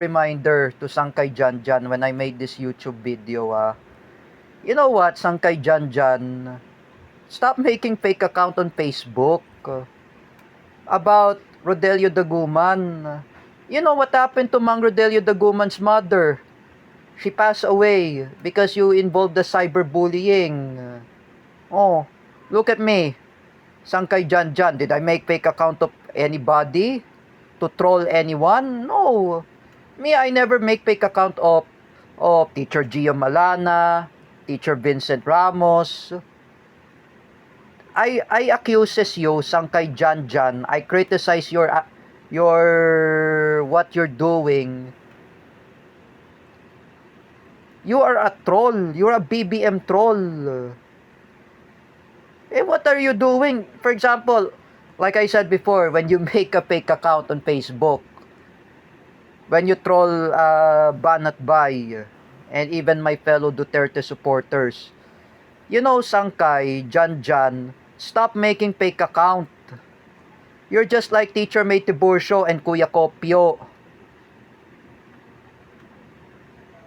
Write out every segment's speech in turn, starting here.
Reminder to Sangkay Janjan when I made this YouTube video. You know what, Sangkay Janjan? Stop making fake account on Facebook about Rodelio Daguman. You know what happened to Mang Rodelio Daguman's mother? She passed away because you involved the cyberbullying. Oh, look at me. Sangkay Janjan, did I make fake account of anybody to troll anyone? No. Me, I never make fake account of Teacher Gio Malana, Teacher Vincent Ramos. I accuses you, Sangkay Janjan. I criticize your what you're doing. You are a troll. You're a BBM troll. What are you doing? For example, like I said before, when you make a fake account on Facebook, when you troll Banat Bay, and even my fellow Duterte supporters, you know, Sangkay, Janjan, stop making fake account. You're just like Teacher May Tiburcio and Kuya Kopio.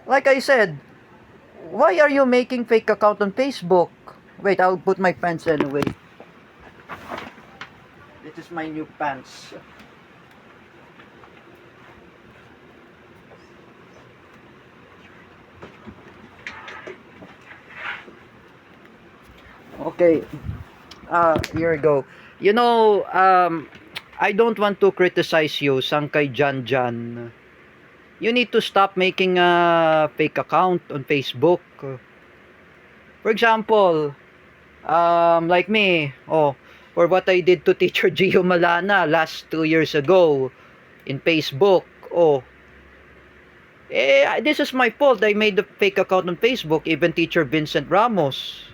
Like I said, why are you making fake account on Facebook? Wait, I'll put my pants anyway. This is my new pants. Okay, here we go. You know, I don't want to criticize you, Sangkay Janjan. You need to stop making a fake account on Facebook. For example, like me, or what I did to Teacher Gio Malana last 2 years ago in Facebook. This is my fault. I made the fake account on Facebook, even Teacher Vincent Ramos.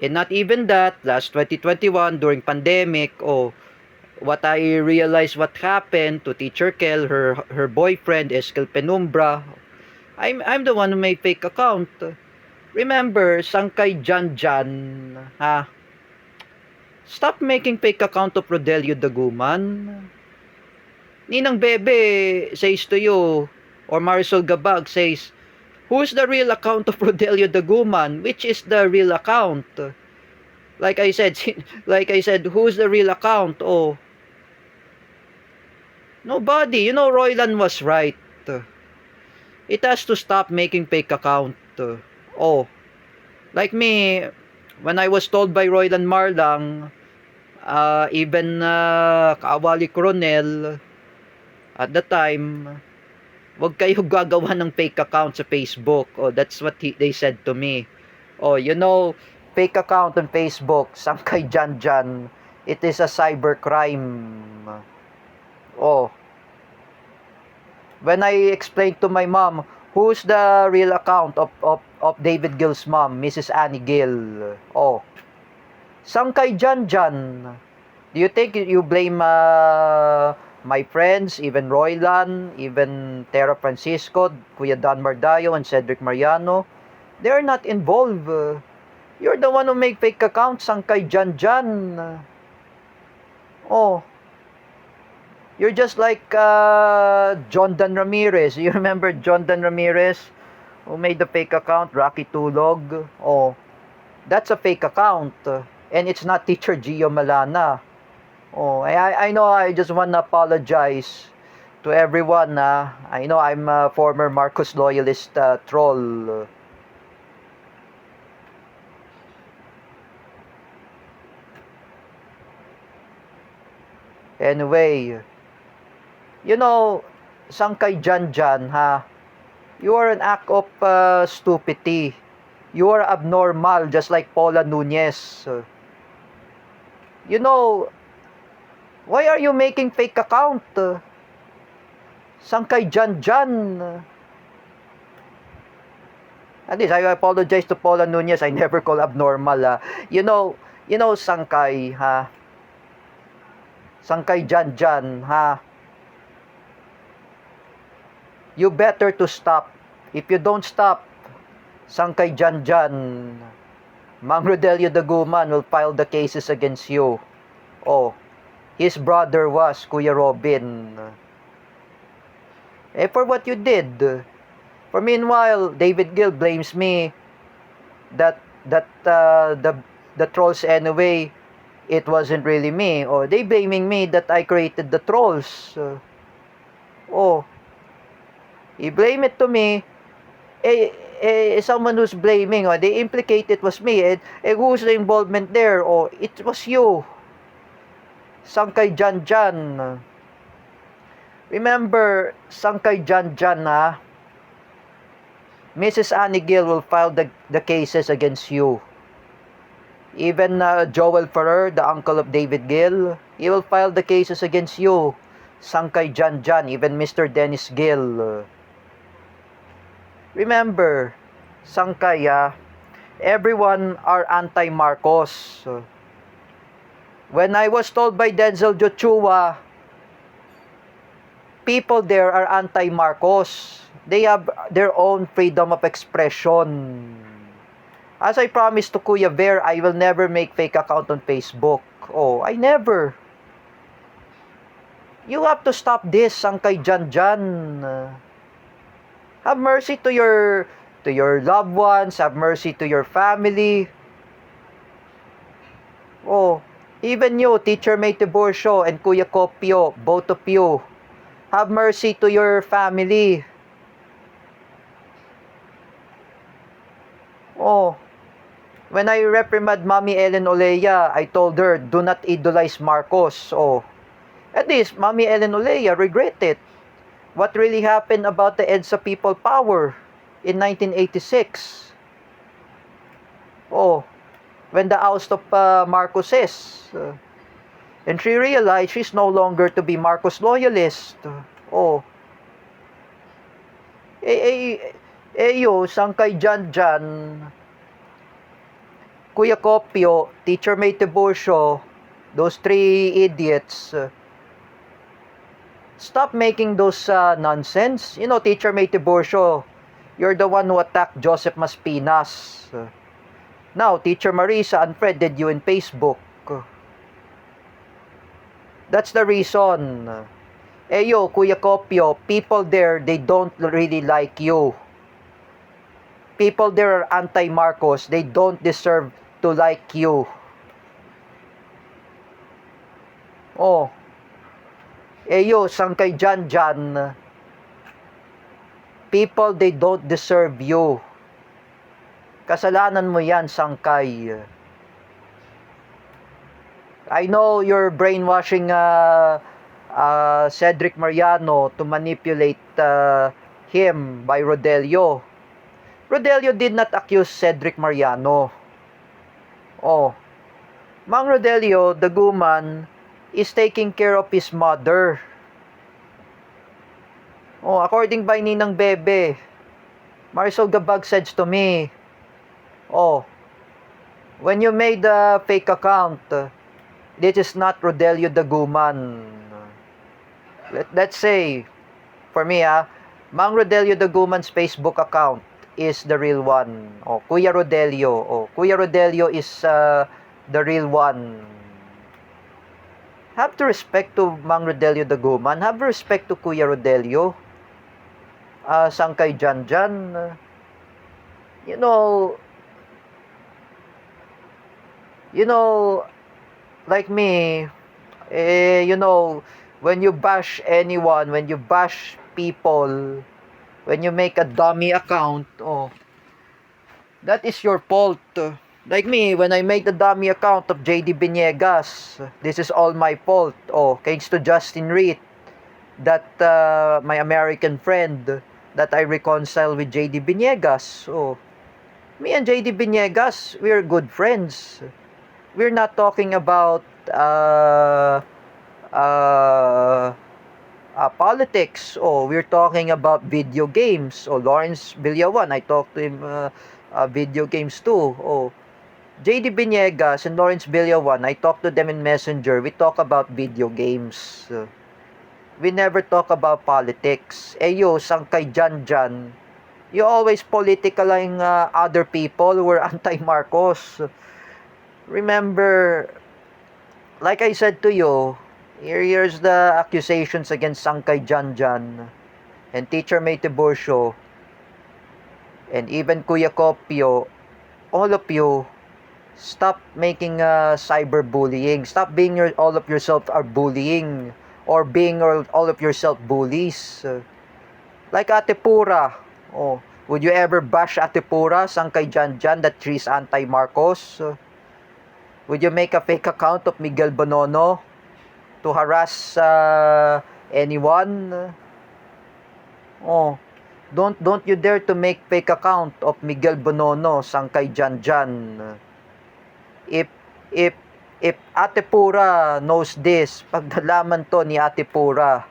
And not even that, last 2021 during pandemic, what I realized what happened to Teacher Kel, her boyfriend Eskel Penumbra. I'm the one who made fake account. Remember, Sangkay Janjan, ha? Stop making fake account of Rodelio Daguman. Ninang Bebe says to you, or Marisol Gabag says, who's the real account of Rodelio Daguman? Which is the real account? Like I said, who's the real account? Nobody. You know, Roylan was right. It has to stop making fake account. Like me, when I was told by Roylan Marlang, even Kaawali Coronel, at the time, wag kayo gagawa ng fake account sa Facebook. That's what they said to me. You know, fake account on Facebook, Sangkay Janjan, it is a cybercrime. When I explained to my mom, who's the real account of David Gill's mom, Mrs. Annie Gill? Sangkay Janjan. Do you think you blame my friends, even Roylan, even Tera Francisco, Kuya Don Mardayo, and Cedric Mariano? They're not involved. You're the one who make fake accounts, Sangkay Janjan. You're just like John Dan Ramirez. You remember John Dan Ramirez who made the fake account, Rocky Tulog? That's a fake account. And it's not Teacher Gio Malana. I know, I just want to apologize to everyone. I know I'm a former Marcos loyalist troll. Anyway, you know, Sangkay Janjan, ha? You are an act of stupidity. You are abnormal, just like Paula Nunez. You know, why are you making fake account? Sangkay Janjan. At least I apologize to Paula Nunez. I never call abnormal. You know, Sangkay, ha? Sangkay Janjan, ha? You better to stop. If you don't stop, Sangkay Janjan, Mang Rodelio Daguman will file the cases against you. His brother was Kuya Robin. For what you did. For meanwhile, David Gill blames me that the trolls anyway, it wasn't really me. Or they blaming me that I created the trolls. Oh, he blame it to me. Someone who's blaming, or they implicate it was me. Who's the involvement there? Oh, it was you. Sangkay Jan Jan. Remember, Sangkay Jan Jan, ha? Mrs. Annie Gill will file the cases against you. Even Joel Ferrer, the uncle of David Gill, he will file the cases against you. Sangkay Jan Jan, even Mr. Dennis Gill. Remember, Sangkay, everyone are anti-Marcos. When I was told by Denzel Joshua, people there are anti-Marcos. They have their own freedom of expression. As I promised to Kuya Bear, I will never make fake account on Facebook. Oh, I never. You have to stop this, Sangkay Jan Jan. Have mercy to your loved ones. Have mercy to your family. Oh, even you, Teacher May Tiburcio and Kuya Kopio, both of you, have mercy to your family. Oh, when I reprimand Mommy Ellen Olea, I told her, do not idolize Marcos. Oh, at least Mommy Ellen Olea regretted what really happened about the EDSA People Power in 1986. Oh, when the oust of Marcoses. And she realized she's no longer to be Marcos loyalist. Oh, yo, Sangkay Jan Jan, Kuya Kopio, Teacher May Tiburcio, those three idiots, stop making those nonsense. You know, Teacher May Tiburcio, you're the one who attacked Joseph Maspinas. Now, Teacher Marisa unfriended you in Facebook. That's the reason. Yo, Kuya Kopio, people there, they don't really like you. People there are anti-Marcos. They don't deserve to like you. Oh. Yo, Sangkay Jan Jan. People, they don't deserve you. Kasalanan mo yan, Sangkay. I know you're brainwashing Cedric Mariano to manipulate him by Rodelio. Rodelio did not accuse Cedric Mariano. Oh, Mang Rodelio, the Guman, is taking care of his mother. Oh, according by Ninang Bebe, Marisol Gabag said to me, oh, when you made a fake account, this is not Rodelio the Guman. Let's say, for me, Mang Rodelio the Guman's Facebook account is the real one. Oh, Kuya Rodelio. Oh, Kuya Rodelio is the real one. Have to respect to Mang Rodelio the Guman. Have respect to Kuya Rodelio. Sangkay Jan Jan. You know, like me, when you bash anyone, when you bash people, when you make a dummy account, oh, that is your fault. Like me, when I make the dummy account of JD Biniegas, this is all my fault. Oh, thanks to Justin Reed, that my American friend, that I reconcile with JD Biniegas. Oh, me and JD Biniegas, we're good friends. We're not talking about politics. Oh, we're talking about video games. Oh, Lawrence Villawan, I talked to him video games too. Oh, JD Biniegas and Lawrence Villawan, I talked to them in Messenger. We talk about video games. We never talk about politics. Yo, Sangkay Jan Jan, you always politicalizing other people who are anti-Marcos. Remember, like I said to you, here's the accusations against Sangkay Jan Jan. and Teacher May Tiburcio, and even Kuya Kopio, all of you, stop making cyberbullying. Stop being all of yourself are bullying, or being all of yourself bullies. Like Ate Pura. Oh, would you ever bash Ate Pura, Sangkay Janjan, that she's anti-Marcos? Would you make a fake account of Miguel Bonono to harass anyone? Oh, don't you dare to make fake account of Miguel Bonono, Sangkay Janjan. If if if Ate Pura knows this, pag nalaman to ni Ate Pura,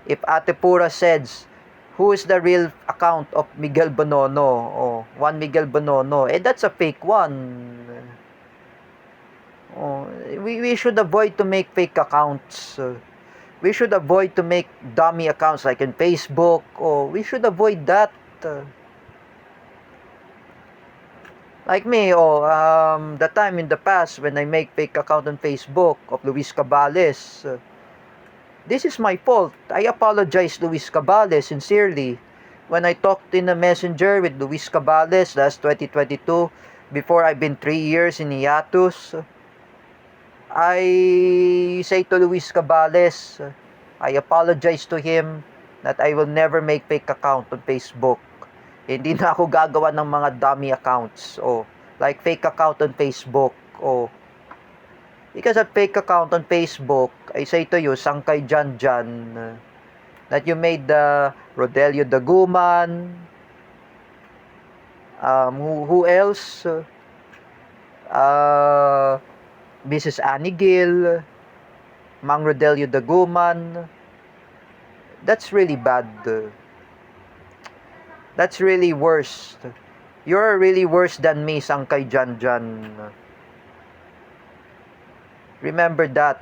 if Ate Pura says, who is the real account of Miguel Bonono? Oh, one Miguel Bonono. That's a fake one. Oh, we should avoid to make fake accounts. We should avoid to make dummy accounts like in Facebook. Oh, we should avoid that. Like me, the time in the past when I make fake account on Facebook of Luis Cabales, this is my fault. I apologize, Luis Cabales, sincerely. When I talked in a messenger with Luis Cabales last 2022, before I've been 3 years in hiatus, I say to Luis Cabales, I apologize to him that I will never make fake account on Facebook. Hindi na ako gagawa ng mga dummy accounts. Like fake account on Facebook. Because at fake account on Facebook, I say to you, Sangkay Janjan, that you made the Rodelio Daguman, who else? Mrs. Annie Gill, Mang Rodelio Daguman. That's really bad. That's really worse. You're really worse than me, Sangkay Janjan. Remember that.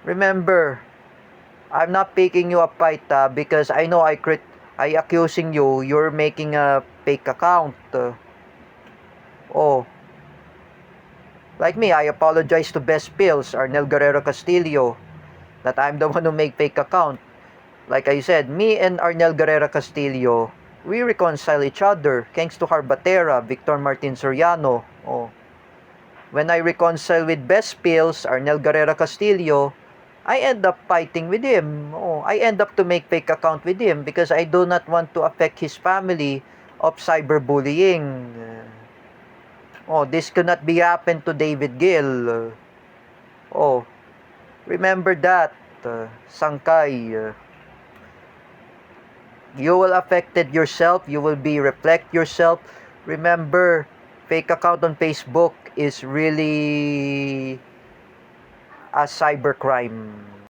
Remember, I'm not picking you a fight because I know I accusing you, you're making a fake account. Like me, I apologize to Best Pills, Arnel Guerrero Castillo, that I'm the one who make fake account. Like I said, me and Arnel Guerrero Castillo, we reconcile each other thanks to Harbatera, Victor Martin Soriano. When I reconcile with Best Pills, Arnel Guerrero Castillo, I end up fighting with him. I end up to make fake account with him because I do not want to affect his family of cyberbullying. This could not be happen to David Gill. Remember that, Sangkay. You will affected yourself. You will be reflect yourself. Remember, fake account on Facebook is really a cybercrime.